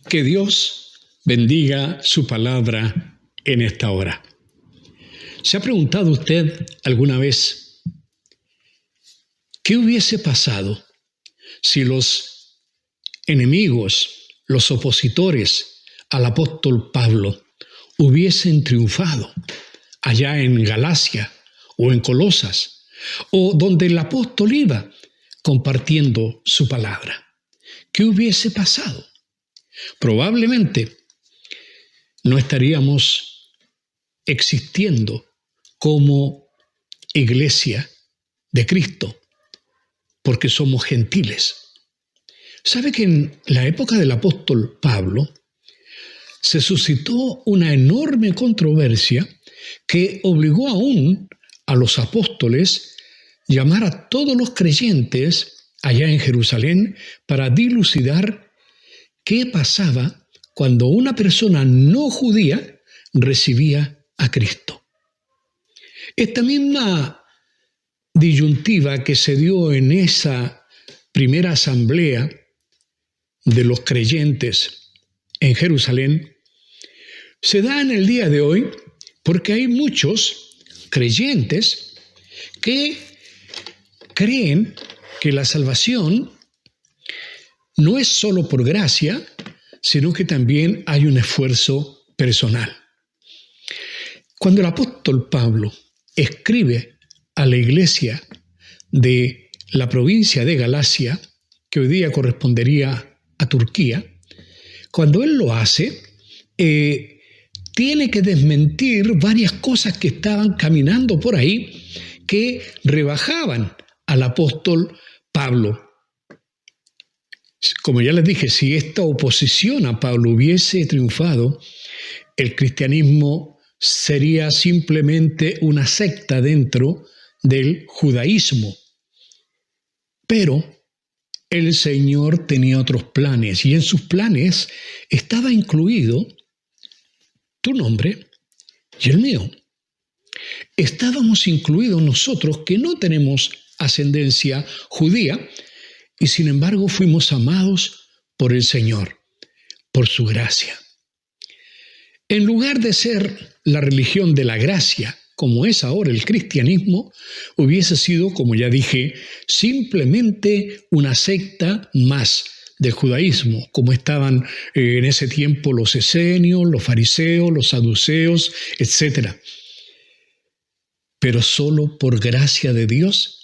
Que Dios bendiga su palabra en esta hora. ¿Se ha preguntado usted alguna vez qué hubiese pasado si los enemigos, los opositores al apóstol Pablo hubiesen triunfado allá en Galacia o en Colosas o donde el apóstol iba compartiendo su palabra? ¿Qué hubiese pasado? Probablemente no estaríamos existiendo como iglesia de Cristo, porque somos gentiles. ¿Sabe que en la época del apóstol Pablo se suscitó una enorme controversia que obligó aún a los apóstoles a llamar a todos los creyentes allá en Jerusalén para dilucidar qué pasaba cuando una persona no judía recibía a Cristo? Esta misma disyuntiva que se dio en esa primera asamblea de los creyentes en Jerusalén se da en el día de hoy porque hay muchos creyentes que creen que la salvación no es solo por gracia, sino que también hay un esfuerzo personal. Cuando el apóstol Pablo escribe a la iglesia de la provincia de Galacia, que hoy día correspondería a Turquía, cuando él lo hace, tiene que desmentir varias cosas que estaban caminando por ahí que rebajaban al apóstol Pablo. Como ya les dije, si esta oposición a Pablo hubiese triunfado, el cristianismo sería simplemente una secta dentro del judaísmo. Pero el Señor tenía otros planes y en sus planes estaba incluido tu nombre y el mío. Estábamos incluidos nosotros que no tenemos ascendencia judía y sin embargo fuimos amados por el Señor, por su gracia. En lugar de ser la religión de la gracia, como es ahora el cristianismo, hubiese sido, como ya dije, simplemente una secta más del judaísmo, como estaban en ese tiempo los esenios, los fariseos, los saduceos, etc. Pero solo por gracia de Dios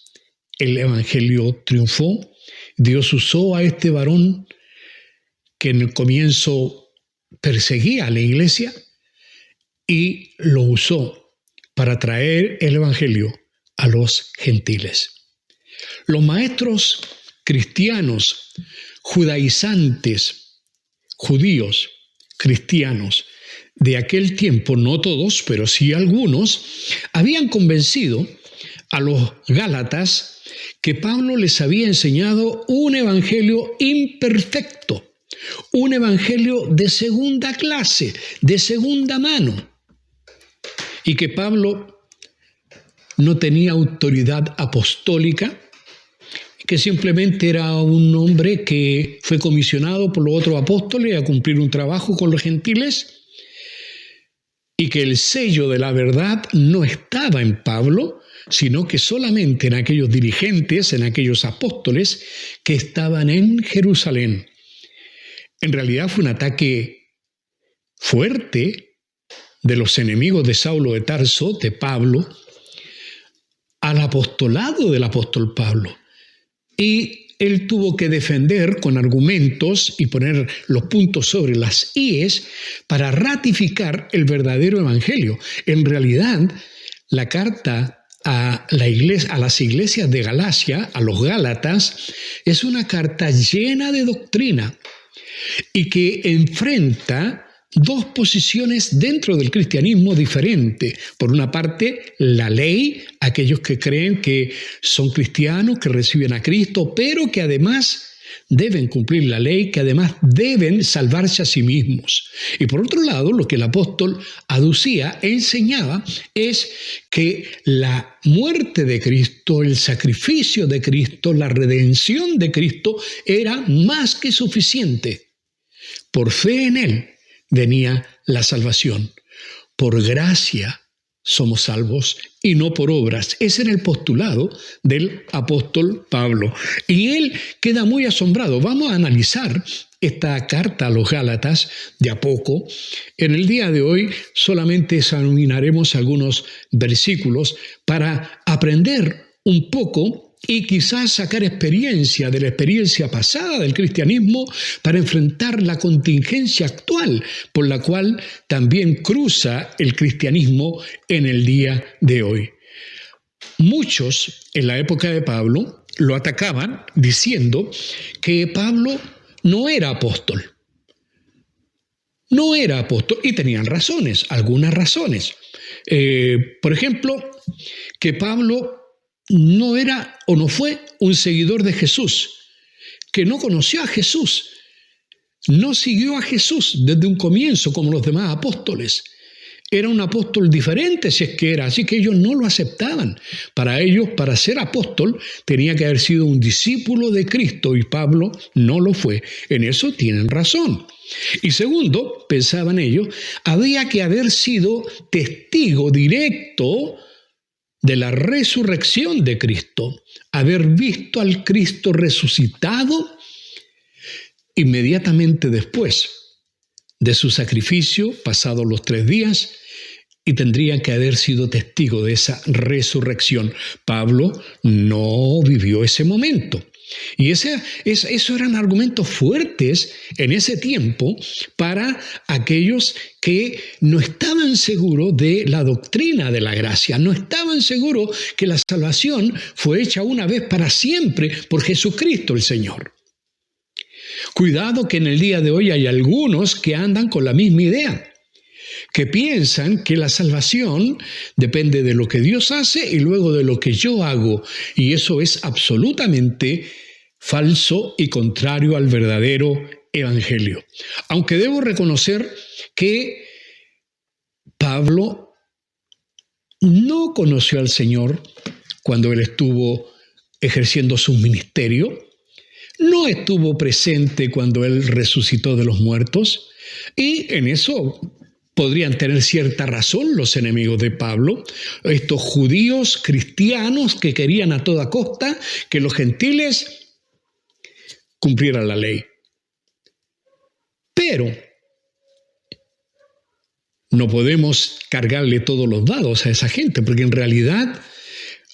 el evangelio triunfó. Dios usó a este varón que en el comienzo perseguía a la iglesia y lo usó para traer el evangelio a los gentiles. Los maestros cristianos, judaizantes, judíos, cristianos de aquel tiempo, no todos, pero sí algunos, habían convencido a los gálatas que Pablo les había enseñado un evangelio imperfecto, un evangelio de segunda clase, de segunda mano, y que Pablo no tenía autoridad apostólica, que simplemente era un hombre que fue comisionado por los otros apóstoles a cumplir un trabajo con los gentiles, y que el sello de la verdad no estaba en Pablo, sino que solamente en aquellos dirigentes, en aquellos apóstoles que estaban en Jerusalén. En realidad fue un ataque fuerte de los enemigos de Saulo de Tarso, de Pablo, al apostolado del apóstol Pablo. Y él tuvo que defender con argumentos y poner los puntos sobre las íes para ratificar el verdadero evangelio. En realidad, la carta a las iglesias de Galacia, a los Gálatas, es una carta llena de doctrina y que enfrenta dos posiciones dentro del cristianismo diferentes. Por una parte, la ley, aquellos que creen que son cristianos, que reciben a Cristo, pero que además deben cumplir la ley, que además deben salvarse a sí mismos. Y por otro lado, lo que el apóstol aducía, enseñaba, es que la muerte de Cristo, el sacrificio de Cristo, la redención de Cristo era más que suficiente Por fe en Él venía la salvación. Por gracia somos salvos y no por obras. Ese era el postulado del apóstol Pablo. Y él queda muy asombrado. Vamos a analizar esta carta a los Gálatas de a poco. En el día de hoy solamente examinaremos algunos versículos para aprender un poco y quizás sacar experiencia de la experiencia pasada del cristianismo para enfrentar la contingencia actual por la cual también cruza el cristianismo en el día de hoy. Muchos en la época de Pablo lo atacaban diciendo que Pablo no era apóstol. No era apóstol y tenían razones, algunas razones. Por ejemplo, que Pablo no era o no fue un seguidor de Jesús, que no conoció a Jesús, no siguió a Jesús desde un comienzo como los demás apóstoles. Era un apóstol diferente si es que era, así que ellos no lo aceptaban. Para ellos, para ser apóstol, tenía que haber sido un discípulo de Cristo y Pablo no lo fue. En eso tienen razón. Y segundo, pensaban ellos, había que haber sido testigo directo de la resurrección de Cristo, haber visto al Cristo resucitado inmediatamente después de su sacrificio, pasados los 3 días, y tendría que haber sido testigo de esa resurrección. Pablo no vivió ese momento. Y eso eran argumentos fuertes en ese tiempo para aquellos que no estaban seguros de la doctrina de la gracia, no estaban seguros que la salvación fue hecha una vez para siempre por Jesucristo el Señor. Cuidado que en el día de hoy hay algunos que andan con la misma idea, que piensan que la salvación depende de lo que Dios hace y luego de lo que yo hago, y eso es absolutamente falso y contrario al verdadero evangelio. Aunque debo reconocer que Pablo no conoció al Señor cuando él estuvo ejerciendo su ministerio, no estuvo presente cuando él resucitó de los muertos, y en eso podrían tener cierta razón los enemigos de Pablo, estos judíos cristianos que querían a toda costa que los gentiles cumplieran la ley. Pero no podemos cargarle todos los dados a esa gente, porque en realidad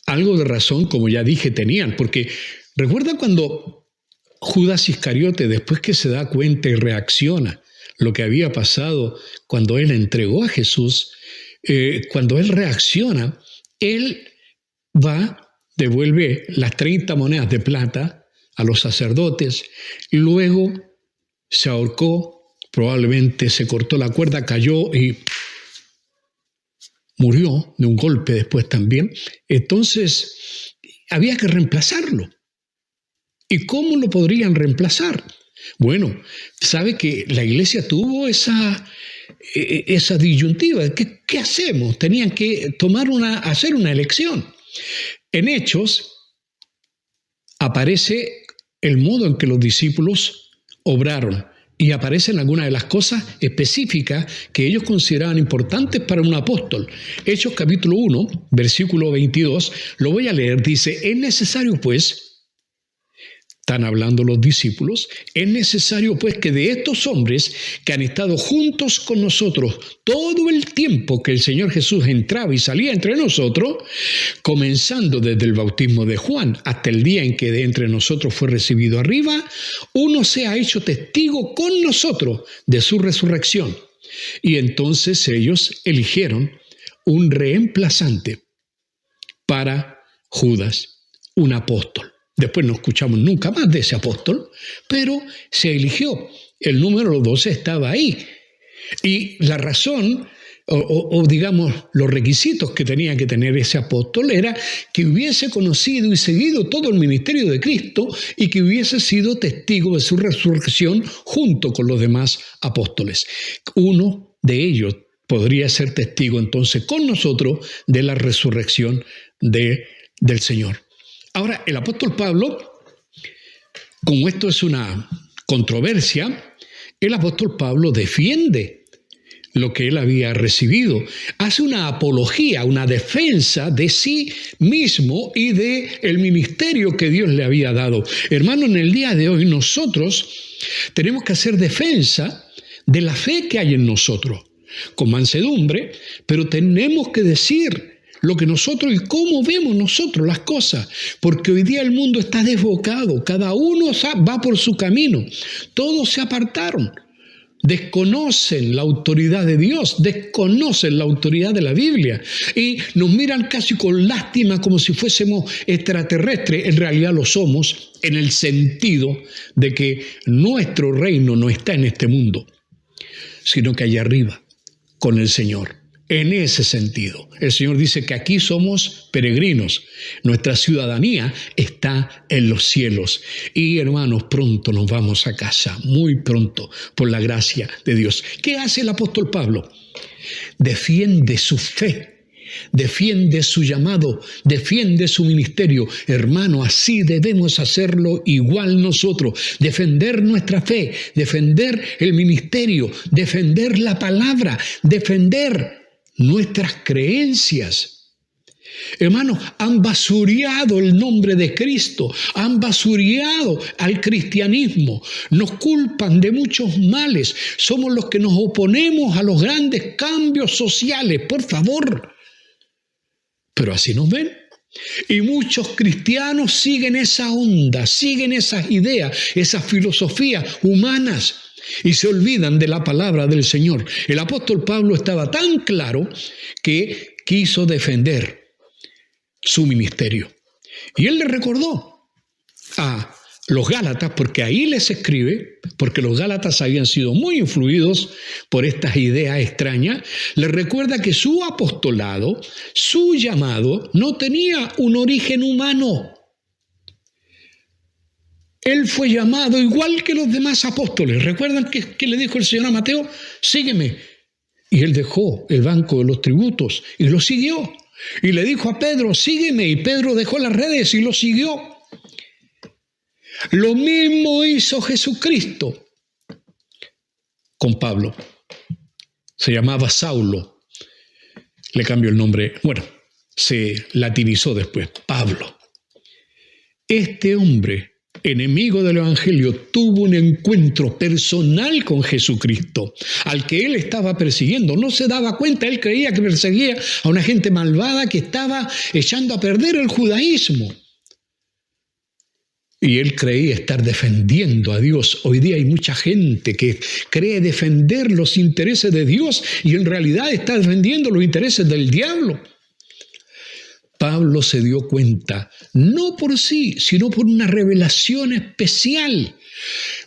algo de razón, como ya dije, tenían. Porque recuerda cuando Judas Iscariote, después que se da cuenta y reacciona lo que había pasado cuando él entregó a Jesús, cuando él reacciona, él va, devuelve las 30 monedas de plata a los sacerdotes, y luego se ahorcó, probablemente se cortó la cuerda, cayó y murió de un golpe después también. Entonces, había que reemplazarlo. ¿Y cómo lo podrían reemplazar? Bueno, sabe que la iglesia tuvo esa disyuntiva. ¿Qué hacemos? Tenían que hacer una elección. En Hechos aparece el modo en que los discípulos obraron y aparecen algunas de las cosas específicas que ellos consideraban importantes para un apóstol. Hechos capítulo 1, versículo 22, lo voy a leer, dice: es necesario pues, están hablando los discípulos, es necesario pues que de estos hombres que han estado juntos con nosotros todo el tiempo que el Señor Jesús entraba y salía entre nosotros, comenzando desde el bautismo de Juan hasta el día en que de entre nosotros fue recibido arriba, uno sea hecho testigo con nosotros de su resurrección. Y entonces ellos eligieron un reemplazante para Judas, un apóstol. Después no escuchamos nunca más de ese apóstol, pero se eligió. El número 12 estaba ahí. Y la razón, o digamos, los requisitos que tenía que tener ese apóstol era que hubiese conocido y seguido todo el ministerio de Cristo y que hubiese sido testigo de su resurrección junto con los demás apóstoles. Uno de ellos podría ser testigo entonces con nosotros de la resurrección del Señor. Ahora, el apóstol Pablo, como esto es una controversia, el apóstol Pablo defiende lo que él había recibido. Hace una apología, una defensa de sí mismo y de el ministerio que Dios le había dado. Hermano, en el día de hoy nosotros tenemos que hacer defensa de la fe que hay en nosotros, con mansedumbre, pero tenemos que decir lo que nosotros y cómo vemos nosotros las cosas, porque hoy día el mundo está desbocado, cada uno va por su camino, todos se apartaron. Desconocen la autoridad de Dios, desconocen la autoridad de la Biblia y nos miran casi con lástima como si fuésemos extraterrestres. En realidad lo somos en el sentido de que nuestro reino no está en este mundo, sino que allá arriba, con el Señor. En ese sentido, el Señor dice que aquí somos peregrinos. Nuestra ciudadanía está en los cielos. Y hermanos, pronto nos vamos a casa, muy pronto, por la gracia de Dios. ¿Qué hace el apóstol Pablo? Defiende su fe, defiende su llamado, defiende su ministerio. Hermano, así debemos hacerlo igual nosotros. Defender nuestra fe, defender el ministerio, defender la palabra, defender nuestras creencias. Hermanos, han basureado el nombre de Cristo, han basureado al cristianismo, nos culpan de muchos males, somos los que nos oponemos a los grandes cambios sociales, por favor. Pero así nos ven. Y muchos cristianos siguen esa onda, siguen esas ideas, esas filosofías humanas, y se olvidan de la palabra del Señor. El apóstol Pablo estaba tan claro que quiso defender su ministerio. Y él le recordó a los Gálatas, porque ahí les escribe, porque los Gálatas habían sido muy influidos por estas ideas extrañas, les recuerda que su apostolado, su llamado, no tenía un origen humano. Él fue llamado igual que los demás apóstoles. ¿Recuerdan que le dijo el Señor a Mateo? Sígueme. Y él dejó el banco de los tributos y lo siguió. Y le dijo a Pedro, sígueme. Y Pedro dejó las redes y lo siguió. Lo mismo hizo Jesucristo con Pablo. Se llamaba Saulo. Le cambió el nombre. Bueno, se latinizó después. Pablo. Este hombre, enemigo del Evangelio, tuvo un encuentro personal con Jesucristo, al que él estaba persiguiendo. No se daba cuenta, él creía que perseguía a una gente malvada que estaba echando a perder el judaísmo. Y él creía estar defendiendo a Dios. Hoy día hay mucha gente que cree defender los intereses de Dios y en realidad está defendiendo los intereses del diablo. Pablo se dio cuenta, no por sí, sino por una revelación especial.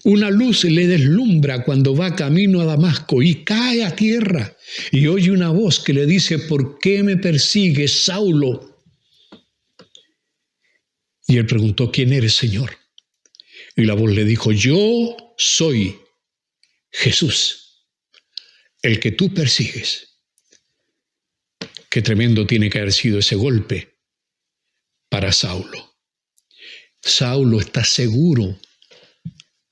Una luz le deslumbra cuando va camino a Damasco y cae a tierra y oye una voz que le dice, ¿por qué me persigues, Saulo? Y él preguntó, ¿quién eres, Señor? Y la voz le dijo, yo soy Jesús, el que tú persigues. Qué tremendo tiene que haber sido ese golpe para Saulo. Saulo está seguro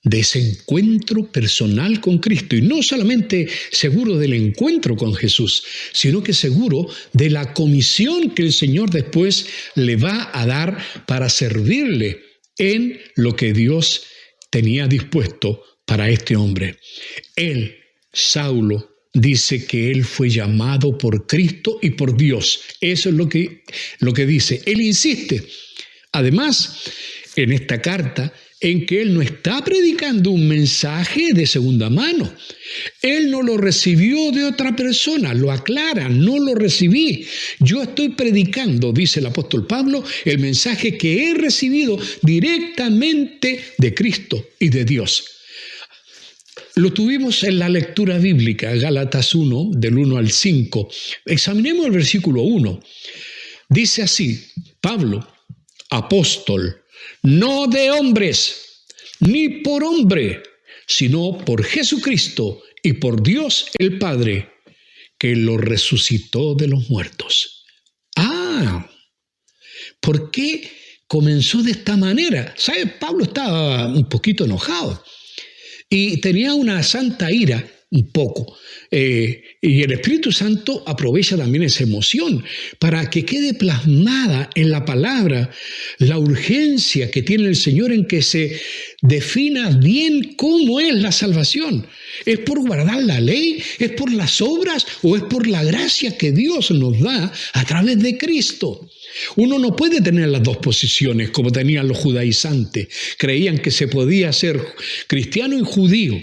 de ese encuentro personal con Cristo, y no solamente seguro del encuentro con Jesús, sino que seguro de la comisión que el Señor después le va a dar para servirle en lo que Dios tenía dispuesto para este hombre. Él, Saulo, dice que él fue llamado por Cristo y por Dios. Eso es lo que dice. Él insiste, además, en esta carta, en que él no está predicando un mensaje de segunda mano. Él no lo recibió de otra persona, lo aclara, no lo recibí. Yo estoy predicando, dice el apóstol Pablo, el mensaje que he recibido directamente de Cristo y de Dios. Lo tuvimos en la lectura bíblica, Gálatas 1, del 1 al 5. Examinemos el versículo 1. Dice así, Pablo, apóstol, no de hombres, ni por hombre, sino por Jesucristo y por Dios el Padre, que lo resucitó de los muertos. ¿Por qué comenzó de esta manera? ¿Sabe? Pablo estaba un poquito enojado. y tenía una santa ira, un poco. Y el Espíritu Santo aprovecha también esa emoción para que quede plasmada en la palabra la urgencia que tiene el Señor en que se defina bien cómo es la salvación. ¿Es por guardar la ley? ¿Es por las obras? ¿O es por la gracia que Dios nos da a través de Cristo? Uno no puede tener las dos posiciones como tenían los judaizantes. Creían que se podía ser cristiano y judío.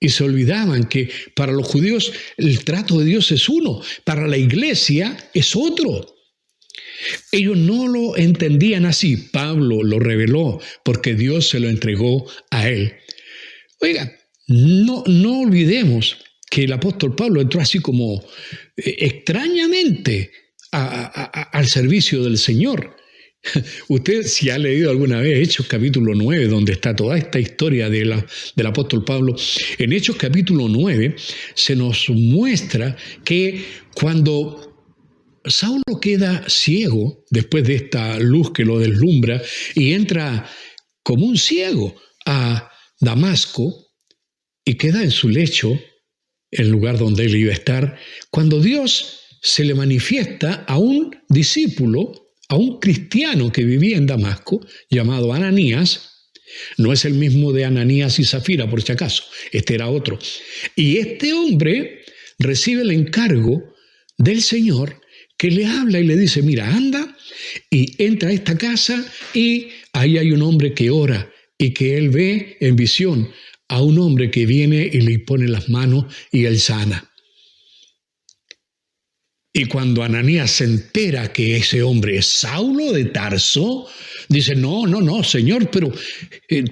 Y se olvidaban que para los judíos el trato de Dios es uno, para la iglesia es otro. Ellos no lo entendían así. Pablo lo reveló porque Dios se lo entregó a él. Oiga, no olvidemos que el apóstol Pablo entró así como extrañamente al servicio del Señor. Usted, si ha leído alguna vez Hechos capítulo 9, donde está toda esta historia del apóstol Pablo, en Hechos capítulo 9 se nos muestra que cuando Saulo queda ciego, después de esta luz que lo deslumbra, y entra como un ciego a Damasco, y queda en su lecho, el lugar donde él iba a estar, cuando Dios se le manifiesta a un discípulo, a un cristiano que vivía en Damasco, llamado Ananías. No es el mismo de Ananías y Zafira, por si acaso, este era otro. Y este hombre recibe el encargo del Señor, que le habla y le dice, mira, anda y entra a esta casa y ahí hay un hombre que ora y que él ve en visión a un hombre que viene y le pone las manos y él sana. Y cuando Ananías se entera que ese hombre es Saulo de Tarso, dice, no, Señor, pero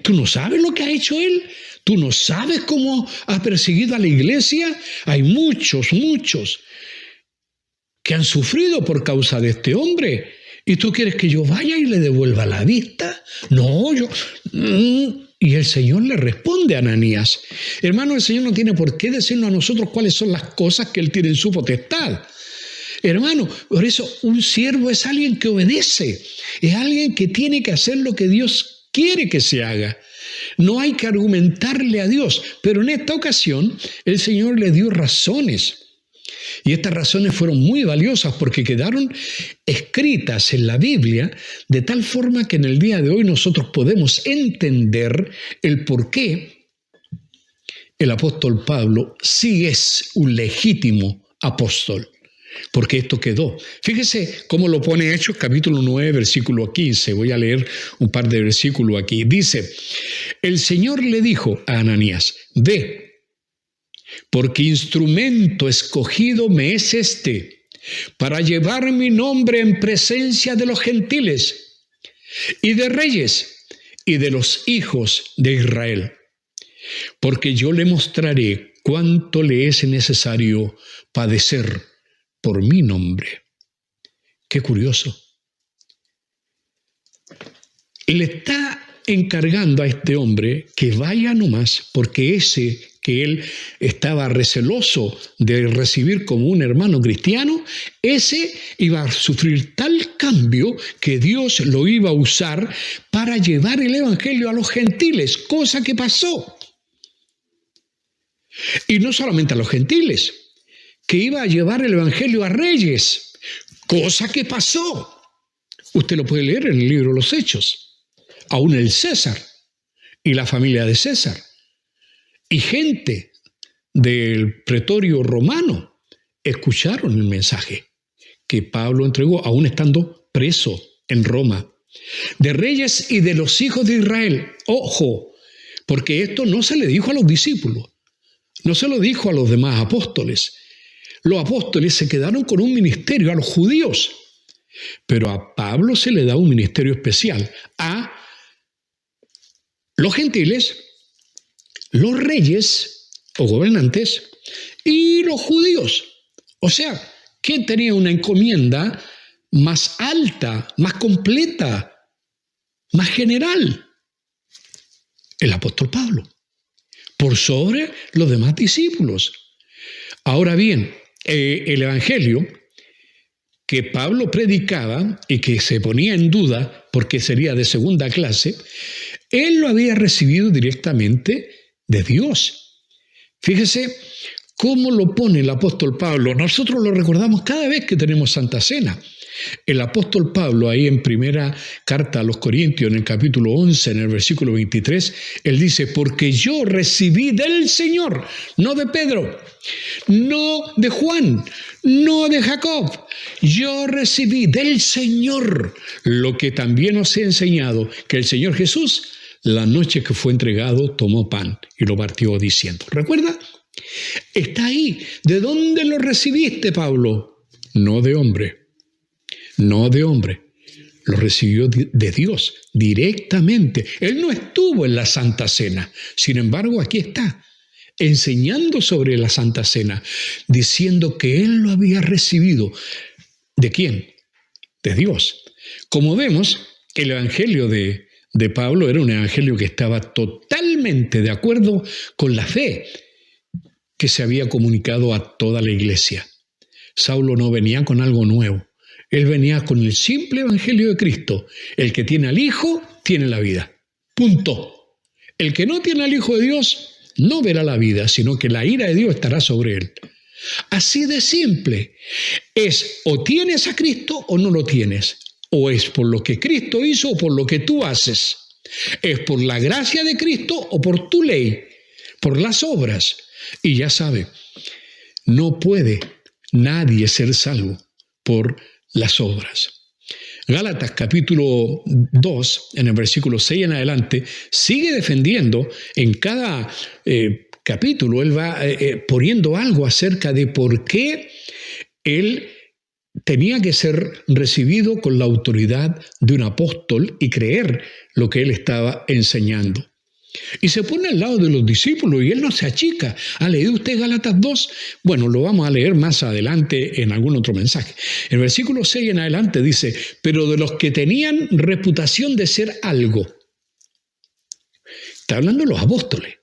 tú no sabes lo que ha hecho él. Tú no sabes cómo ha perseguido a la iglesia. Hay muchos que han sufrido por causa de este hombre. ¿Y tú quieres que yo vaya y le devuelva la vista? No, yo... Y el Señor le responde a Ananías. Hermano, el Señor no tiene por qué decirnos a nosotros cuáles son las cosas que Él tiene en su potestad. Hermano, por eso un siervo es alguien que obedece, es alguien que tiene que hacer lo que Dios quiere que se haga. No hay que argumentarle a Dios, pero en esta ocasión el Señor le dio razones. Y estas razones fueron muy valiosas porque quedaron escritas en la Biblia de tal forma que en el día de hoy nosotros podemos entender el por qué el apóstol Pablo sí es un legítimo apóstol. Porque esto quedó. Fíjese cómo lo pone Hechos capítulo 9, versículo 15. Voy a leer un par de versículos aquí. Dice, el Señor le dijo a Ananías, ve, porque instrumento escogido me es este, para llevar mi nombre en presencia de los gentiles y de reyes y de los hijos de Israel. Porque yo le mostraré cuánto le es necesario padecer por mi nombre. Qué curioso. Le está encargando a este hombre que vaya nomás, porque ese que él estaba receloso de recibir como un hermano cristiano, ese iba a sufrir tal cambio que Dios lo iba a usar para llevar el evangelio a los gentiles, cosa que pasó. Y no solamente a los gentiles, que iba a llevar el evangelio a reyes, cosa que pasó. Usted lo puede leer en el libro de los Hechos. Aún el César y la familia de César y gente del pretorio romano escucharon el mensaje que Pablo entregó, aún estando preso en Roma. De reyes y de los hijos de Israel. Ojo, porque esto no se le dijo a los discípulos, no se lo dijo a los demás apóstoles. Los apóstoles se quedaron con un ministerio a los judíos, pero a Pablo se le da un ministerio especial a los gentiles, los reyes o gobernantes y los judíos. O sea, ¿quién tenía una encomienda más alta, más completa, más general? El apóstol Pablo, por sobre los demás discípulos. Ahora bien, el evangelio que Pablo predicaba y que se ponía en duda porque sería de segunda clase, él lo había recibido directamente de Dios. Fíjese cómo lo pone el apóstol Pablo. Nosotros lo recordamos cada vez que tenemos Santa Cena. El apóstol Pablo, ahí en primera carta a los Corintios, en el capítulo 11, en el versículo 23, él dice, porque yo recibí del Señor, no de Pedro, no de Juan, no de Jacob, yo recibí del Señor lo que también os he enseñado, que el Señor Jesús, la noche que fue entregado, tomó pan y lo partió diciendo. ¿Recuerda? Está ahí. ¿De dónde lo recibiste, Pablo? No de hombre. No de hombre, lo recibió de Dios directamente. Él no estuvo en la Santa Cena, sin embargo aquí está, enseñando sobre la Santa Cena, diciendo que él lo había recibido. ¿De quién? De Dios. Como vemos, el evangelio de Pablo era un evangelio que estaba totalmente de acuerdo con la fe que se había comunicado a toda la iglesia. Saulo no venía con algo nuevo. Él venía con el simple evangelio de Cristo. El que tiene al Hijo, tiene la vida. Punto. El que no tiene al Hijo de Dios, no verá la vida, sino que la ira de Dios estará sobre él. Así de simple. Es o tienes a Cristo o no lo tienes. O es por lo que Cristo hizo o por lo que tú haces. Es por la gracia de Cristo o por tu ley, por las obras. Y ya sabe, no puede nadie ser salvo por las obras. Gálatas capítulo 2, en el versículo 6 en adelante, sigue defendiendo en cada capítulo, él va poniendo algo acerca de por qué él tenía que ser recibido con la autoridad de un apóstol y creer lo que él estaba enseñando. Y se pone al lado de los discípulos y él no se achica. ¿Ha leído usted Gálatas 2? Bueno, lo vamos a leer más adelante en algún otro mensaje. El versículo 6 en adelante dice, pero de los que tenían reputación de ser algo. Está hablando de los apóstoles.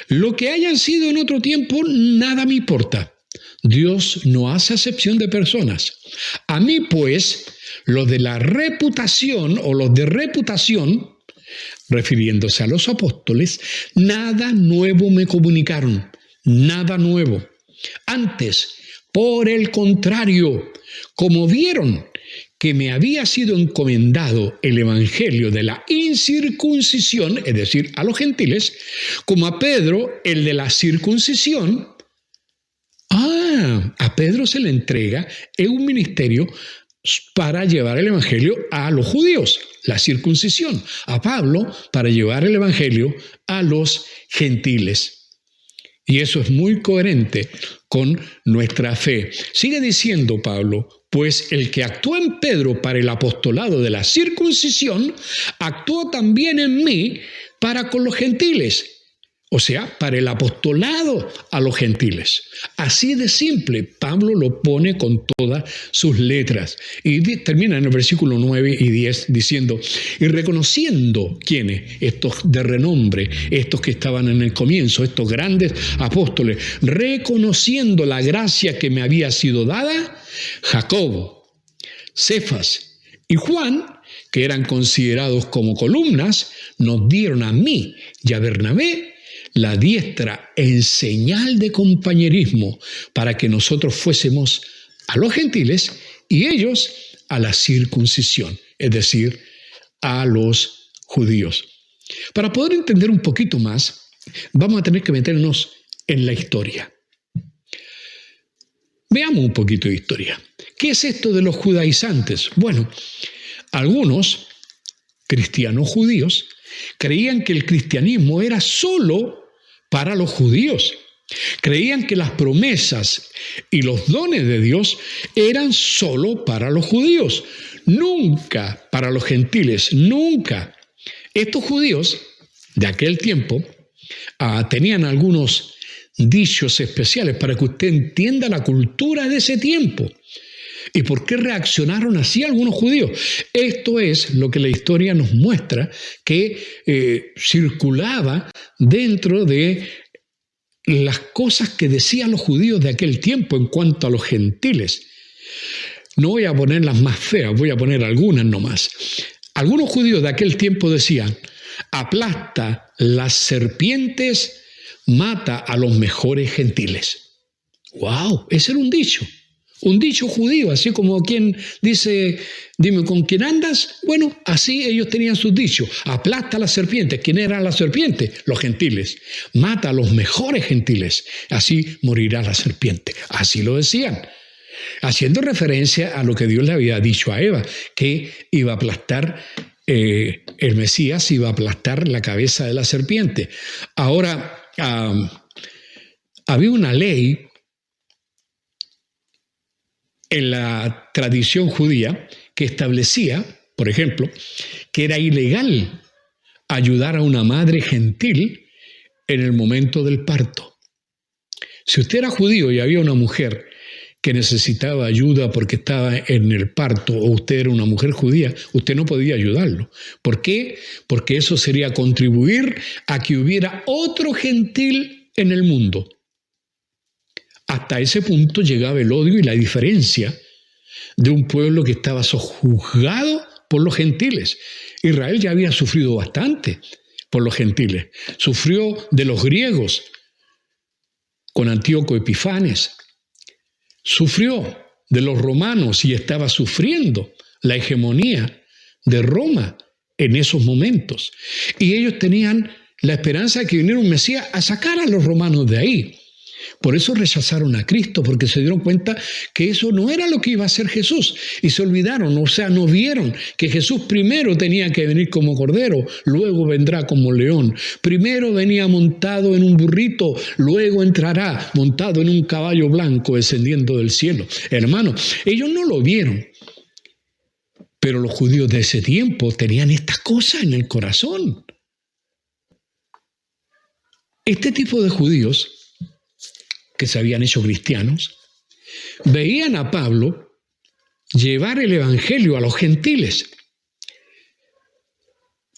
Lo que hayan sido en otro tiempo, nada me importa. Dios no hace acepción de personas. A mí, pues, los de la reputación o los de reputación, refiriéndose a los apóstoles, nada nuevo me comunicaron, nada nuevo. Antes, por el contrario, como vieron que me había sido encomendado el evangelio de la incircuncisión, es decir, a los gentiles, como a Pedro el de la circuncisión, a Pedro se le entrega en un ministerio para llevar el evangelio a los judíos, la circuncisión. A Pablo para llevar el evangelio a los gentiles. Y eso es muy coherente con nuestra fe. Sigue diciendo Pablo, pues el que actuó en Pedro para el apostolado de la circuncisión, actuó también en mí para con los gentiles. O sea, para el apostolado a los gentiles. Así de simple, Pablo lo pone con todas sus letras. Y termina en el versículo 9 y 10 diciendo, y reconociendo quiénes, estos de renombre, estos que estaban en el comienzo, estos grandes apóstoles, reconociendo la gracia que me había sido dada, Jacobo, Cefas y Juan, que eran considerados como columnas, nos dieron a mí y a Bernabé la diestra en señal de compañerismo para que nosotros fuésemos a los gentiles y ellos a la circuncisión, es decir, a los judíos. Para poder entender un poquito más, vamos a tener que meternos en la historia. Veamos un poquito de historia. ¿Qué es esto de los judaizantes? Bueno, algunos cristianos judíos creían que el cristianismo era solo para los judíos. Creían que las promesas y los dones de Dios eran solo para los judíos, nunca para los gentiles, nunca. Estos judíos de aquel tiempo tenían algunos dichos especiales para que usted entienda la cultura de ese tiempo. ¿Y por qué reaccionaron así algunos judíos? Esto es lo que la historia nos muestra que circulaba dentro de las cosas que decían los judíos de aquel tiempo en cuanto a los gentiles. No voy a poner las más feas, voy a poner algunas nomás. Algunos judíos de aquel tiempo decían, aplasta las serpientes mata a los mejores gentiles. ¡Wow! Ese era un dicho judío, así como quien dice, dime con quién andas. Bueno, así ellos tenían sus dichos. Aplasta a las serpientes. ¿Quién eran las serpientes? Los gentiles. Mata a los mejores gentiles, así morirá la serpiente. Así lo decían, haciendo referencia a lo que Dios le había dicho a Eva, que iba a aplastar, el Mesías iba a aplastar la cabeza de la serpiente. Ahora, había una ley en la tradición judía que establecía, por ejemplo, que era ilegal ayudar a una madre gentil en el momento del parto. Si usted era judío y había una mujer que necesitaba ayuda porque estaba en el parto, o usted era una mujer judía, usted no podía ayudarlo. ¿Por qué? Porque eso sería contribuir a que hubiera otro gentil en el mundo. Hasta ese punto llegaba el odio y la diferencia de un pueblo que estaba sojuzgado por los gentiles. Israel ya había sufrido bastante por los gentiles. Sufrió de los griegos con Antíoco Epifanes. Sufrió de los romanos y estaba sufriendo la hegemonía de Roma en esos momentos. Y ellos tenían la esperanza de que viniera un Mesías a sacar a los romanos de ahí. Por eso rechazaron a Cristo, porque se dieron cuenta que eso no era lo que iba a hacer Jesús. Y se olvidaron, o sea, no vieron que Jesús primero tenía que venir como cordero, luego vendrá como león. Primero venía montado en un burrito, luego entrará montado en un caballo blanco descendiendo del cielo. Hermano, ellos no lo vieron. Pero los judíos de ese tiempo tenían estas cosas en el corazón. Este tipo de judíos que se habían hecho cristianos, veían a Pablo llevar el evangelio a los gentiles,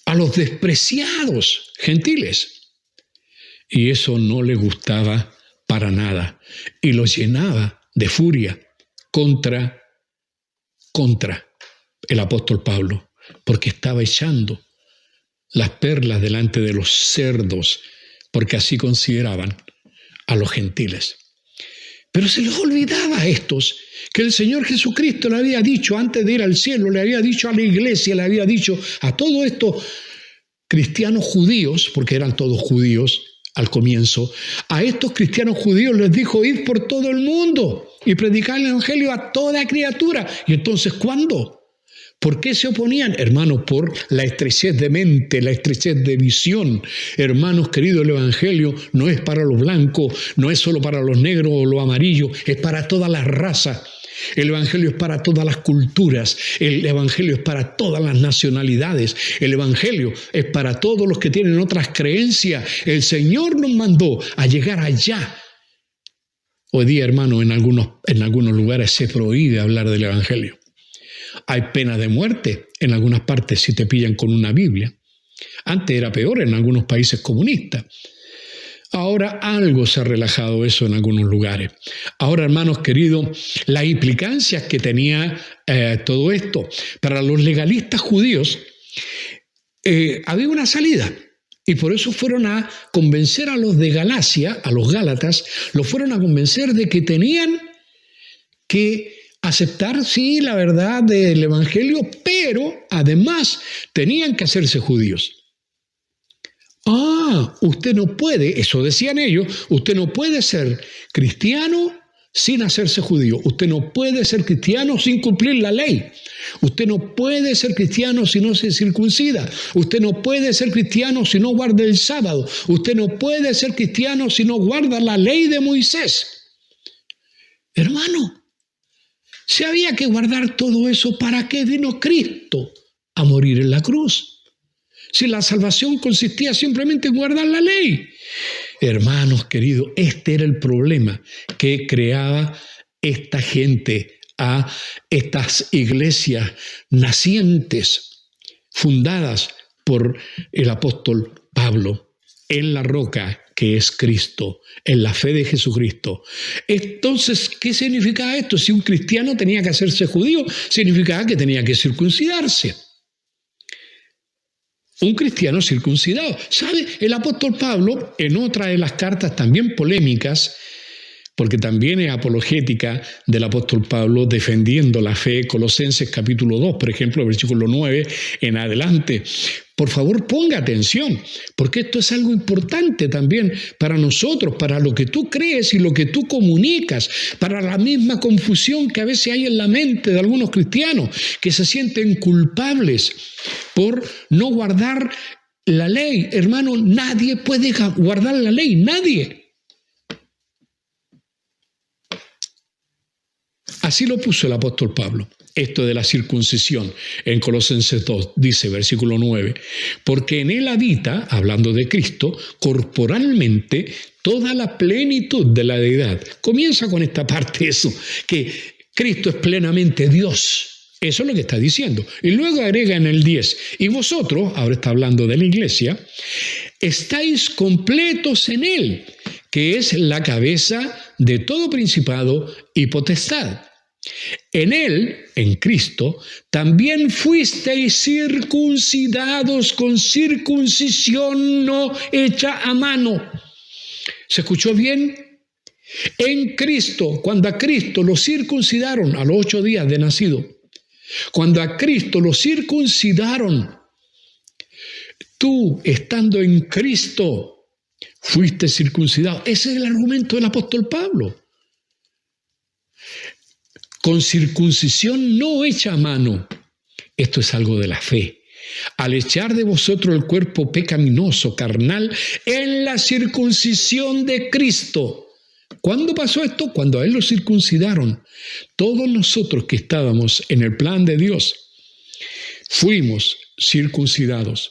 a los despreciados gentiles, y eso no le gustaba para nada, y los llenaba de furia contra el apóstol Pablo, porque estaba echando las perlas delante de los cerdos, porque así consideraban a los gentiles. Pero se les olvidaba a estos que el Señor Jesucristo le había dicho antes de ir al cielo, le había dicho a la iglesia, le había dicho a todos estos cristianos judíos, porque eran todos judíos al comienzo, a estos cristianos judíos les dijo: id por todo el mundo y predicar el evangelio a toda criatura. Y entonces, ¿cuándo? ¿Por qué se oponían? Hermanos, por la estrechez de mente, la estrechez de visión. Hermanos queridos, el evangelio no es para los blancos, no es solo para los negros o los amarillos, es para todas las razas. El evangelio es para todas las culturas, el evangelio es para todas las nacionalidades, el evangelio es para todos los que tienen otras creencias. El Señor nos mandó a llegar allá. Hoy día, hermano, en algunos lugares se prohíbe hablar del evangelio. Hay pena de muerte en algunas partes si te pillan con una Biblia. Antes era peor en algunos países comunistas. Ahora algo se ha relajado eso en algunos lugares. Ahora, hermanos queridos, las implicancias que tenía todo esto para los legalistas judíos, había una salida. Y por eso fueron a convencer a los de Galacia, a los gálatas, los fueron a convencer de que tenían que aceptar, sí, la verdad del evangelio, pero además tenían que hacerse judíos. Usted no puede, eso decían ellos, usted no puede ser cristiano sin hacerse judío. Usted no puede ser cristiano sin cumplir la ley. Usted no puede ser cristiano si no se circuncida. Usted no puede ser cristiano si no guarda el sábado. Usted no puede ser cristiano si no guarda la ley de Moisés. Hermano, si había que guardar todo eso, ¿para qué vino Cristo a morir en la cruz? Si la salvación consistía simplemente en guardar la ley. Hermanos queridos, este era el problema que creaba esta gente a estas iglesias nacientes, fundadas por el apóstol Pablo, en la roca que es Cristo, en la fe de Jesucristo. Entonces, ¿qué significaba esto? Si un cristiano tenía que hacerse judío, significaba que tenía que circuncidarse. un cristiano circuncidado. ¿Sabe? El apóstol Pablo, en otra de las cartas también polémicas, porque también es apologética del apóstol Pablo defendiendo la fe, Colosenses capítulo 2, por ejemplo, versículo 9 en adelante. Por favor, ponga atención, porque esto es algo importante también para nosotros, para lo que tú crees y lo que tú comunicas, para la misma confusión que a veces hay en la mente de algunos cristianos, que se sienten culpables por no guardar la ley. Hermano, nadie puede guardar la ley, nadie. Así lo puso el apóstol Pablo, esto de la circuncisión, en Colosenses 2, dice, versículo 9, porque en él habita, hablando de Cristo, corporalmente toda la plenitud de la deidad. Comienza con esta parte eso, que Cristo es plenamente Dios. Eso es lo que está diciendo. Y luego agrega en el 10, y vosotros, ahora está hablando de la iglesia, estáis completos en él, que es la cabeza de todo principado y potestad. En él, en Cristo, también fuisteis circuncidados con circuncisión no hecha a mano. ¿Se escuchó bien? En Cristo, cuando a Cristo lo circuncidaron a los 8 días de nacido, cuando a Cristo lo circuncidaron, tú, estando en Cristo, fuiste circuncidado. Ese es el argumento del apóstol Pablo. Con circuncisión no hecha a mano. Esto es algo de la fe. Al echar de vosotros el cuerpo pecaminoso, carnal, en la circuncisión de Cristo. ¿Cuándo pasó esto? Cuando a él lo circuncidaron. Todos nosotros que estábamos en el plan de Dios, fuimos circuncidados.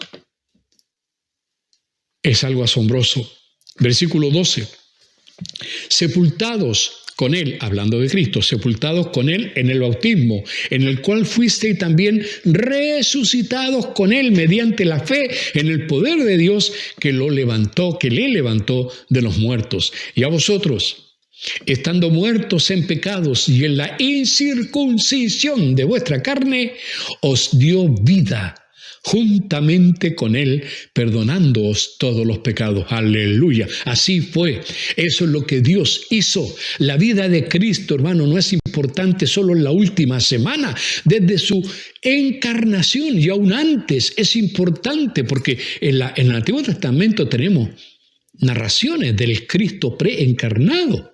Es algo asombroso. Versículo 12. Sepultados con él, hablando de Cristo, sepultados con él en el bautismo, en el cual fuisteis también resucitados con él mediante la fe en el poder de Dios que le levantó de los muertos. Y a vosotros, estando muertos en pecados y en la incircuncisión de vuestra carne, os dio vida juntamente con él, perdonándoos todos los pecados. Aleluya. Así fue. Eso es lo que Dios hizo. La vida de Cristo, hermano, no es importante solo en la última semana. Desde su encarnación y aún antes es importante, porque en el Antiguo Testamento tenemos narraciones del Cristo preencarnado.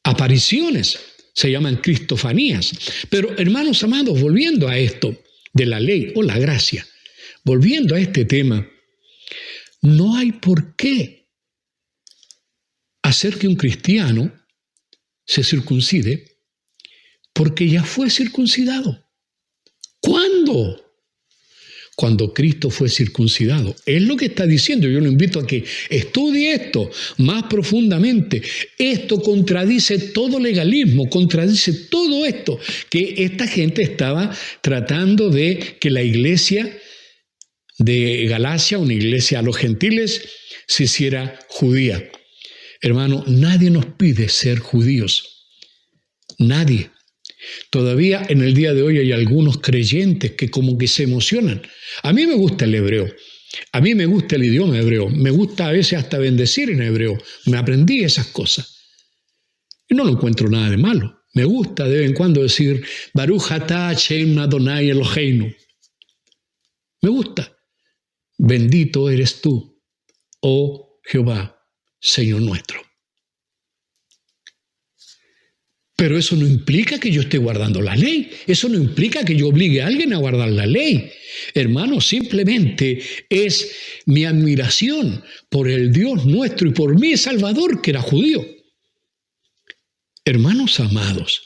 Apariciones. Se llaman cristofanías. Pero, hermanos amados, volviendo a esto de la ley o la gracia, volviendo a este tema, no hay por qué hacer que un cristiano se circuncide porque ya fue circuncidado. ¿Cuándo? Cuando Cristo fue circuncidado. Es lo que está diciendo. Yo lo invito a que estudie esto más profundamente. Esto contradice todo legalismo, contradice todo esto que esta gente estaba tratando de que la iglesia de Galacia, una iglesia a los gentiles, se hiciera judía. Hermano, nadie nos pide ser judíos. Nadie. Todavía en el día de hoy hay algunos creyentes que como que se emocionan. A mí me gusta el hebreo, a mí me gusta el idioma hebreo, me gusta a veces hasta bendecir en hebreo, me aprendí esas cosas. Y no lo encuentro nada de malo. Me gusta de vez en cuando decir Baruch atah Hashem Adonai Eloheinu. Me gusta. Bendito eres tú, oh Jehová, Señor nuestro. Pero eso no implica que yo esté guardando la ley. Eso no implica que yo obligue a alguien a guardar la ley. Hermano, simplemente es mi admiración por el Dios nuestro y por mi Salvador, que era judío. Hermanos amados,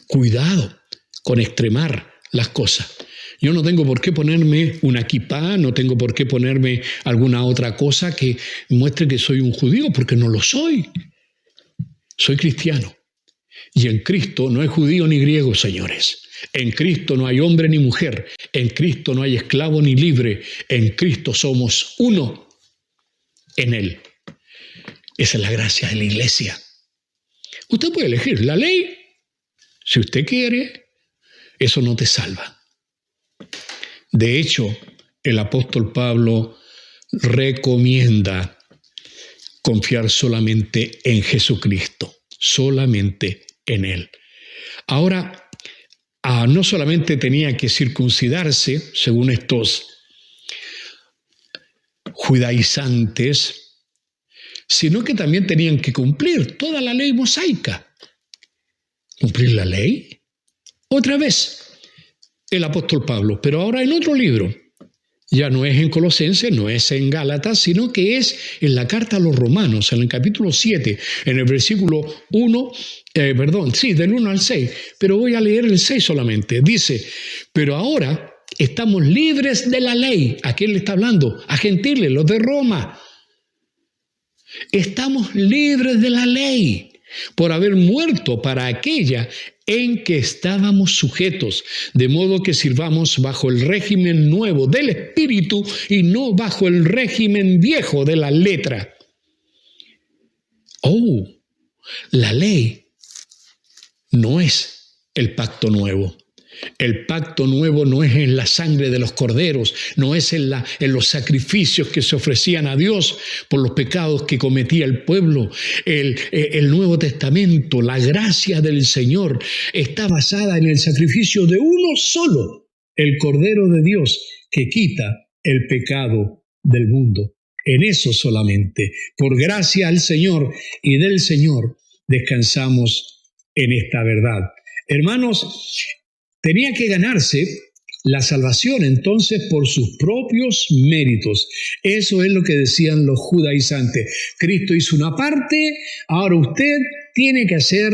cuidado con extremar las cosas. Yo no tengo por qué ponerme una kipá, no tengo por qué ponerme alguna otra cosa que muestre que soy un judío, porque no lo soy. Soy cristiano. Y en Cristo no hay judío ni griego, señores. En Cristo no hay hombre ni mujer. En Cristo no hay esclavo ni libre. En Cristo somos uno en Él. Esa es la gracia de la iglesia. Usted puede elegir la ley, si usted quiere, eso no te salva. De hecho, el apóstol Pablo recomienda confiar solamente en Jesucristo, solamente en Él. Ahora, no solamente tenía que circuncidarse, según estos judaizantes, sino que también tenían que cumplir toda la ley mosaica. ¿Cumplir la ley? Otra vez, el apóstol Pablo, pero ahora en otro libro. Ya no es en Colosenses, no es en Gálatas, sino que es en la carta a los Romanos, en el capítulo 7, en el versículo 1, del 1 al 6, pero voy a leer el 6 solamente. Dice, pero ahora estamos libres de la ley. ¿A quién le está hablando? A gentiles, los de Roma. Estamos libres de la ley por haber muerto para aquella en que estábamos sujetos, de modo que sirvamos bajo el régimen nuevo del Espíritu y no bajo el régimen viejo de la letra. La ley no es el pacto nuevo. El pacto nuevo no es en la sangre de los corderos, no es en los sacrificios que se ofrecían a Dios por los pecados que cometía el pueblo. El Nuevo Testamento, la gracia del Señor, está basada en el sacrificio de uno solo, el Cordero de Dios, que quita el pecado del mundo. En eso solamente, por gracia al Señor y del Señor, descansamos en esta verdad. Hermanos, tenía que ganarse la salvación entonces por sus propios méritos. Eso es lo que decían los judaizantes. Cristo hizo una parte, ahora usted tiene que hacer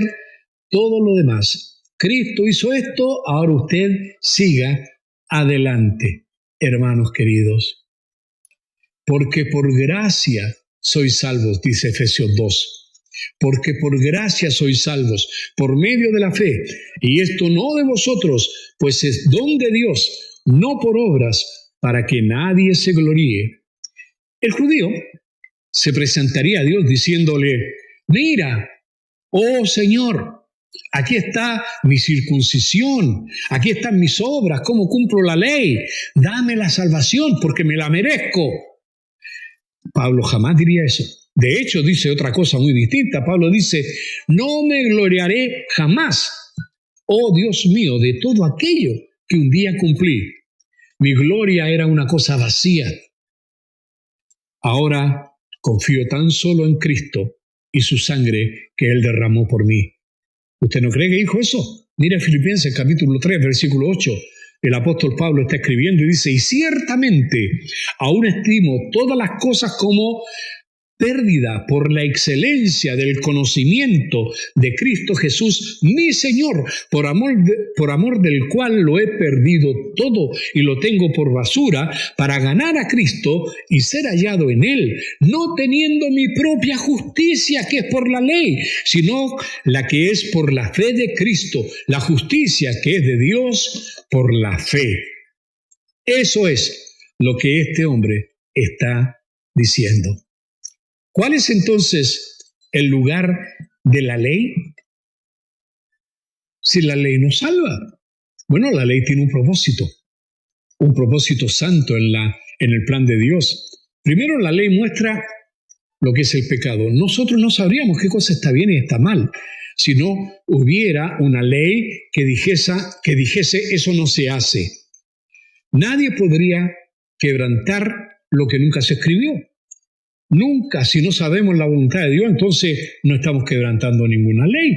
todo lo demás. Cristo hizo esto, ahora usted siga adelante. Hermanos queridos, porque por gracia sois salvos, dice Efesios 2. Porque por gracia sois salvos, por medio de la fe, y esto no de vosotros, pues es don de Dios, no por obras, para que nadie se gloríe. El judío se presentaría a Dios diciéndole, mira, oh Señor, aquí está mi circuncisión, aquí están mis obras, cómo cumplo la ley, dame la salvación porque me la merezco. Pablo jamás diría eso. De hecho, dice otra cosa muy distinta. Pablo dice, no me gloriaré jamás, oh Dios mío, de todo aquello que un día cumplí. Mi gloria era una cosa vacía. Ahora confío tan solo en Cristo y su sangre que Él derramó por mí. ¿Usted no cree que dijo eso? Mira Filipenses capítulo 3, versículo 8. El apóstol Pablo está escribiendo y dice, y ciertamente aún estimo todas las cosas como pérdida por la excelencia del conocimiento de Cristo Jesús, mi Señor, por amor del cual lo he perdido todo y lo tengo por basura, para ganar a Cristo y ser hallado en Él, no teniendo mi propia justicia, que es por la ley, sino la que es por la fe de Cristo, la justicia que es de Dios por la fe. Eso es lo que este hombre está diciendo. ¿Cuál es entonces el lugar de la ley? Si la ley nos salva. Bueno, la ley tiene un propósito santo en el plan de Dios. Primero, la ley muestra lo que es el pecado. Nosotros no sabríamos qué cosa está bien y está mal si no hubiera una ley que dijese eso no se hace. Nadie podría quebrantar lo que nunca se escribió. Nunca, si no sabemos la voluntad de Dios, entonces no estamos quebrantando ninguna ley.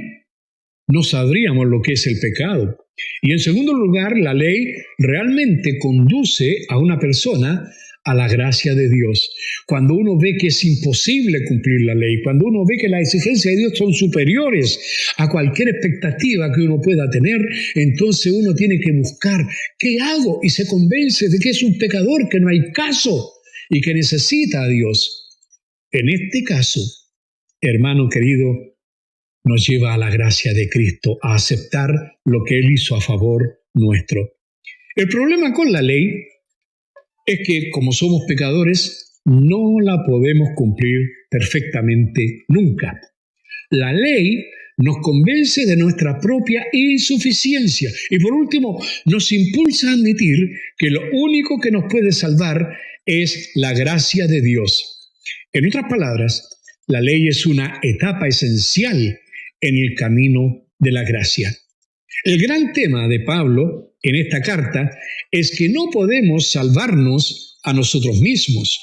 No sabríamos lo que es el pecado. Y en segundo lugar, la ley realmente conduce a una persona a la gracia de Dios. Cuando uno ve que es imposible cumplir la ley, cuando uno ve que las exigencias de Dios son superiores a cualquier expectativa que uno pueda tener, entonces uno tiene que buscar ¿qué hago? Y se convence de que es un pecador, que no hay caso y que necesita a Dios. En este caso, hermano querido, nos lleva a la gracia de Cristo, a aceptar lo que Él hizo a favor nuestro. El problema con la ley es que, como somos pecadores, no la podemos cumplir perfectamente nunca. La ley nos convence de nuestra propia insuficiencia y por último nos impulsa a admitir que lo único que nos puede salvar es la gracia de Dios. En otras palabras, la ley es una etapa esencial en el camino de la gracia. El gran tema de Pablo en esta carta es que no podemos salvarnos a nosotros mismos,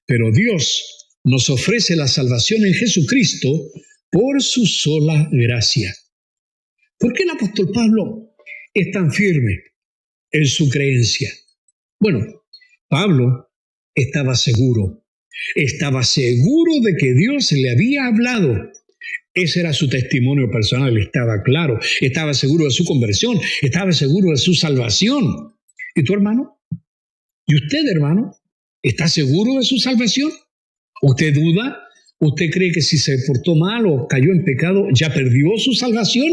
pero Dios nos ofrece la salvación en Jesucristo por su sola gracia. ¿Por qué el apóstol Pablo es tan firme en su creencia? Bueno, Pablo estaba seguro de que Dios le había hablado. Ese era su testimonio personal, estaba claro, estaba seguro de su conversión, estaba seguro de su salvación. ¿Y tú, hermano? ¿Y usted, hermano? ¿Está seguro de su salvación? ¿Usted duda? ¿Usted cree que si se portó mal o cayó en pecado ya perdió su salvación?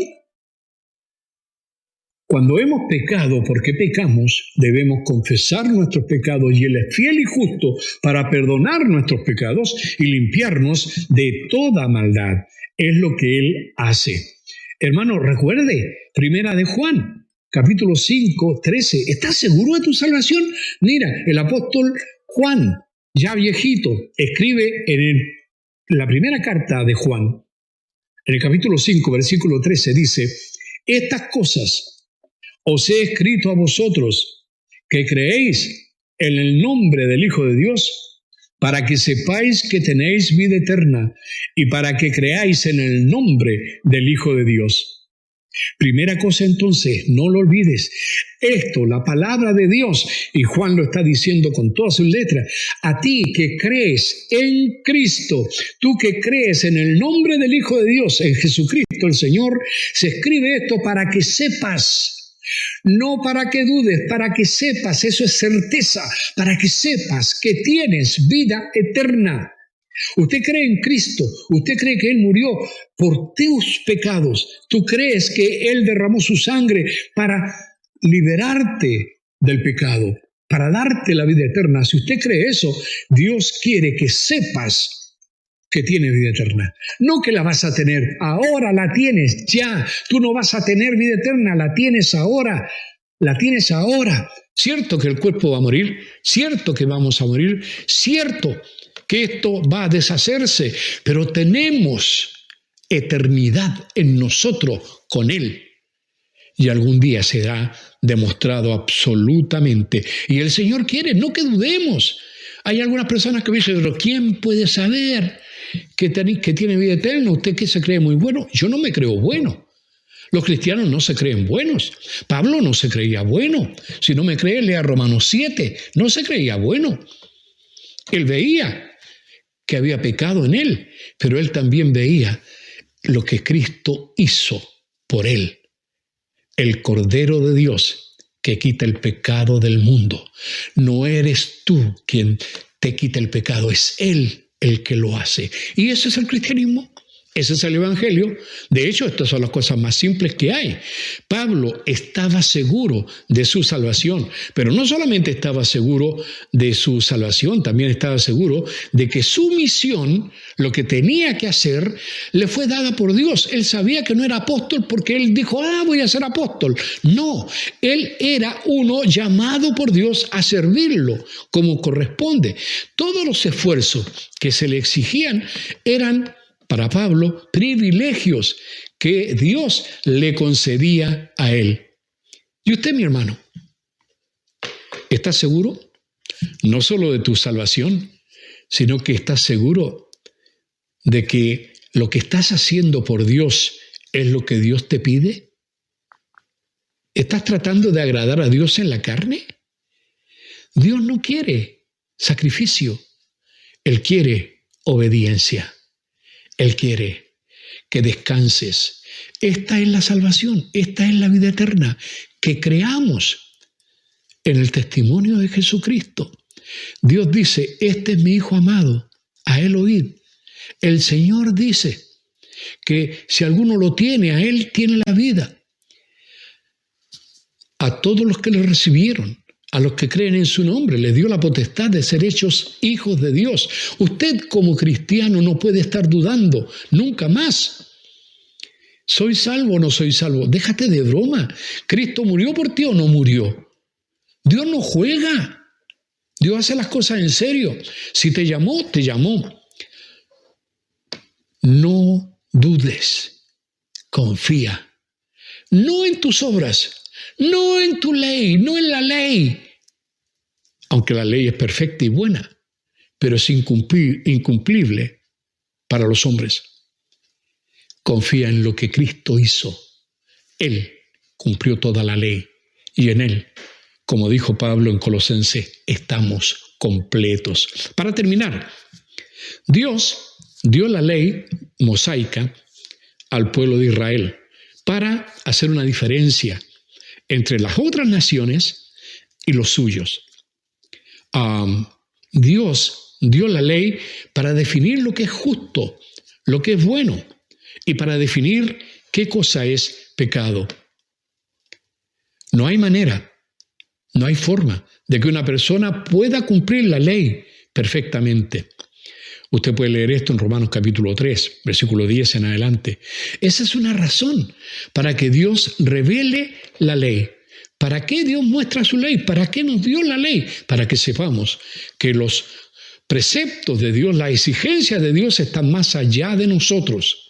Cuando hemos pecado, porque pecamos, debemos confesar nuestros pecados y Él es fiel y justo para perdonar nuestros pecados y limpiarnos de toda maldad. Es lo que Él hace. Hermano, recuerde, Primera de Juan, capítulo 5, 13. ¿Estás seguro de tu salvación? Mira, el apóstol Juan, ya viejito, escribe en la primera carta de Juan, en el capítulo 5, versículo 13, dice: estas cosas os he escrito a vosotros que creéis en el nombre del Hijo de Dios, para que sepáis que tenéis vida eterna y para que creáis en el nombre del Hijo de Dios. Primera cosa entonces, no lo olvides, esto, la palabra de Dios, y Juan lo está diciendo con todas sus letras, a ti que crees en Cristo, tú que crees en el nombre del Hijo de Dios, en Jesucristo el Señor, se escribe esto para que sepas, no para que dudes, para que sepas, eso es certeza, para que sepas que tienes vida eterna. Usted cree en Cristo, usted cree que Él murió por tus pecados, tú crees que Él derramó su sangre para liberarte del pecado, para darte la vida eterna. Si usted cree eso, Dios quiere que sepas que tienes vida eterna. No que la vas a tener, ahora la tienes ya. Tú no vas a tener vida eterna, la tienes ahora. La tienes ahora. Cierto que el cuerpo va a morir, cierto que vamos a morir, cierto que esto va a deshacerse, pero tenemos eternidad en nosotros con Él. Y algún día será demostrado absolutamente. Y el Señor quiere, no que dudemos. Hay algunas personas que me dicen, pero ¿quién puede saber que tiene vida eterna? ¿Usted que se cree muy bueno? Yo no me creo bueno. Los cristianos no se creen buenos. Pablo no se creía bueno. Si no me cree, lea Romanos 7. No se creía bueno. Él veía que había pecado en él, pero él también veía lo que Cristo hizo por él. El Cordero de Dios que quita el pecado del mundo. No eres tú quien te quita el pecado, es Él el que lo hace. Y ese es el cristianismo. Ese es el Evangelio. De hecho, estas son las cosas más simples que hay. Pablo estaba seguro de su salvación, pero no solamente estaba seguro de su salvación, también estaba seguro de que su misión, lo que tenía que hacer, le fue dada por Dios. Él sabía que no era apóstol porque él dijo, voy a ser apóstol. No, él era uno llamado por Dios a servirlo como corresponde. Todos los esfuerzos que se le exigían eran para Pablo, privilegios que Dios le concedía a él. ¿Y usted, mi hermano, está seguro no solo de tu salvación, sino que estás seguro de que lo que estás haciendo por Dios es lo que Dios te pide? ¿Estás tratando de agradar a Dios en la carne? Dios no quiere sacrificio, Él quiere obediencia. Él quiere que descanses. Esta es la salvación, esta es la vida eterna, que creamos en el testimonio de Jesucristo. Dios dice, este es mi Hijo amado, a Él oíd. El Señor dice que si alguno lo tiene, a Él tiene la vida. A todos los que le recibieron, a los que creen en su nombre, les dio la potestad de ser hechos hijos de Dios. Usted como cristiano no puede estar dudando nunca más ¿Soy salvo o no soy salvo? Déjate de broma. ¿Cristo murió por ti o no murió? Dios no juega. Dios hace las cosas en serio. Si te llamó, te llamó. No dudes. Confía. No en tus obras, no en tu ley, no en la ley. Aunque la ley es perfecta y buena, pero es incumplible para los hombres. Confía en lo que Cristo hizo. Él cumplió toda la ley y en Él, como dijo Pablo en Colosenses, estamos completos. Para terminar, Dios dio la ley mosaica al pueblo de Israel para hacer una diferencia entre las otras naciones y los suyos. Dios dio la ley para definir lo que es justo, lo que es bueno, y para definir qué cosa es pecado. No hay manera, no hay forma de que una persona pueda cumplir la ley perfectamente. Usted puede leer esto en Romanos capítulo 3, versículo 10 en adelante. Esa es una razón para que Dios revele la ley. ¿Para qué Dios muestra su ley? ¿Para qué nos dio la ley? Para que sepamos que los preceptos de Dios, las exigencias de Dios están más allá de nosotros.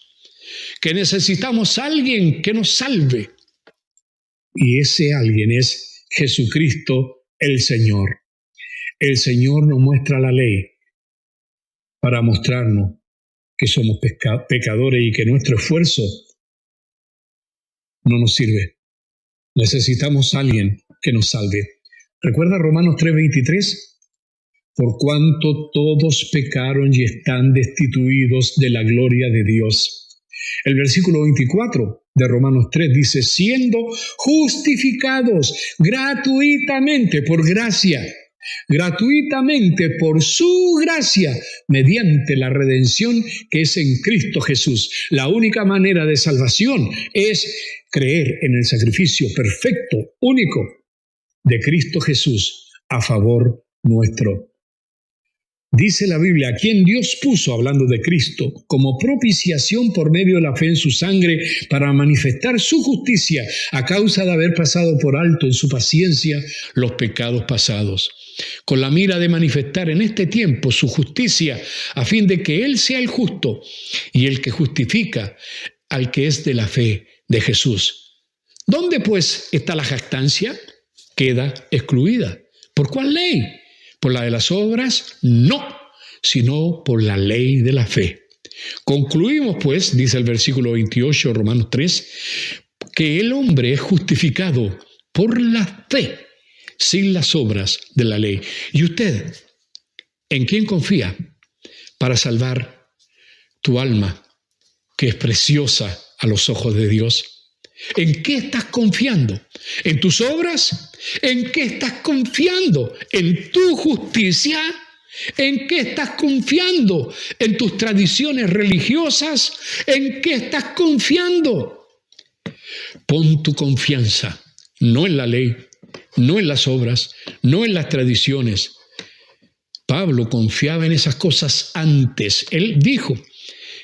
Que necesitamos a alguien que nos salve. Y ese alguien es Jesucristo el Señor. El Señor nos muestra la ley para mostrarnos que somos pecadores y que nuestro esfuerzo no nos sirve. Necesitamos a alguien que nos salve. ¿Recuerda Romanos 3:23? Por cuanto todos pecaron y están destituidos de la gloria de Dios. El versículo 24 de Romanos 3 dice, siendo justificados gratuitamente por gracia, gratuitamente por su gracia, mediante la redención que es en Cristo Jesús. La única manera de salvación es creer en el sacrificio perfecto, único, de Cristo Jesús a favor nuestro. Dice la Biblia, a quien Dios puso, hablando de Cristo, como propiciación por medio de la fe en su sangre para manifestar su justicia a causa de haber pasado por alto en su paciencia los pecados pasados, con la mira de manifestar en este tiempo su justicia a fin de que Él sea el justo y el que justifica al que es de la fe de Jesús. ¿Dónde pues está la jactancia? Queda excluida. ¿Por cuál ley? ¿Por la de las obras? No, sino por la ley de la fe. Concluimos pues, dice el versículo 28 de Romanos 3, que el hombre es justificado por la fe, sin las obras de la ley. ¿Y usted, en quién confía para salvar tu alma, que es preciosa a los ojos de Dios? ¿En qué estás confiando? ¿En tus obras? ¿En qué estás confiando? ¿En tu justicia? ¿En qué estás confiando? ¿En tus tradiciones religiosas? ¿En qué estás confiando? Pon tu confianza, no en la ley, no en las obras, no en las tradiciones. Pablo confiaba en esas cosas antes. Él dijo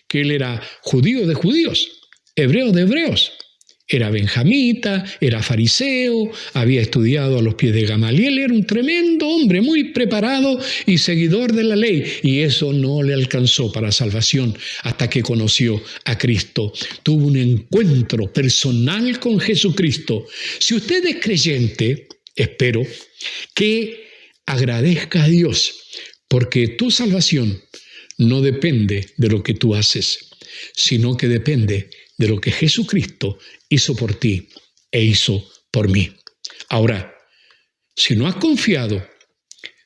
que él era judío de judíos, hebreo de hebreos. Era benjamita, era fariseo, había estudiado a los pies de Gamaliel, era un tremendo hombre, muy preparado y seguidor de la ley. Y eso no le alcanzó para salvación hasta que conoció a Cristo. Tuvo un encuentro personal con Jesucristo. Si usted es creyente, espero que agradezca a Dios, porque tu salvación no depende de lo que tú haces, sino que depende de lo que Jesucristo hizo por ti e hizo por mí. Ahora, si no has confiado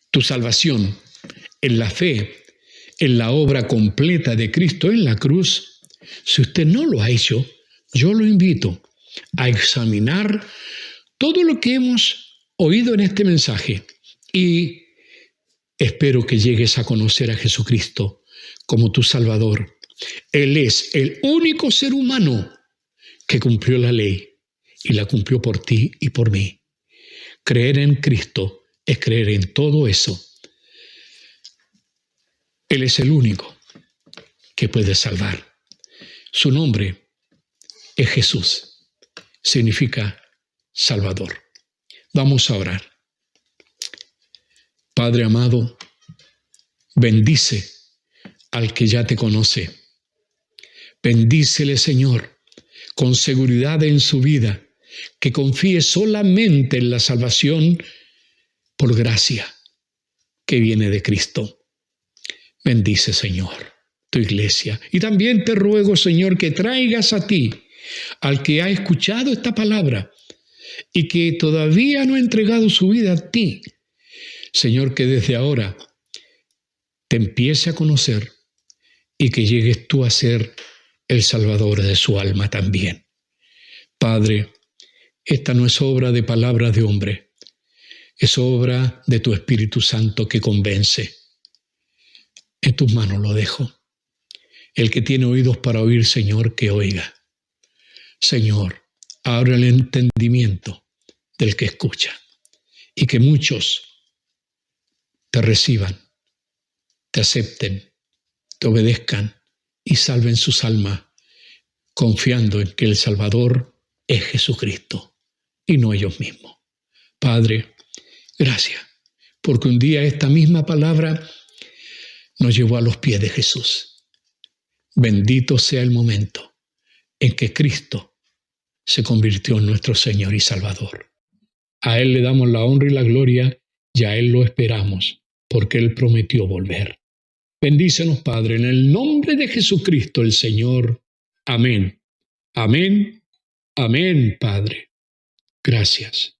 tu salvación en la fe, en la obra completa de Cristo en la cruz, si usted no lo ha hecho, yo lo invito a examinar todo lo que hemos oído en este mensaje y espero que llegues a conocer a Jesucristo como tu Salvador. Él es el único ser humano que cumplió la ley y la cumplió por ti y por mí. Creer en Cristo es creer en todo eso. Él es el único que puede salvar. Su nombre es Jesús. Significa Salvador. Vamos a orar. Padre amado, bendice al que ya te conoce. Bendícele, Señor, con seguridad en su vida, que confíe solamente en la salvación por gracia que viene de Cristo. Bendice, Señor, tu iglesia. Y también te ruego, Señor, que traigas a ti al que ha escuchado esta palabra y que todavía no ha entregado su vida a ti. Señor, que desde ahora te empiece a conocer y que llegues tú a ser el Salvador de su alma también. Padre, esta no es obra de palabras de hombre, es obra de tu Espíritu Santo que convence. En tus manos lo dejo. El que tiene oídos para oír, Señor, que oiga. Señor, abre el entendimiento del que escucha y que muchos te reciban, te acepten, te obedezcan y salven sus almas, confiando en que el Salvador es Jesucristo y no ellos mismos. Padre, gracias, porque un día esta misma palabra nos llevó a los pies de Jesús. Bendito sea el momento en que Cristo se convirtió en nuestro Señor y Salvador. A Él le damos la honra y la gloria y a Él lo esperamos, porque Él prometió volver. Bendícenos, Padre, en el nombre de Jesucristo el Señor. Amén. Amén. Amén, Padre. Gracias.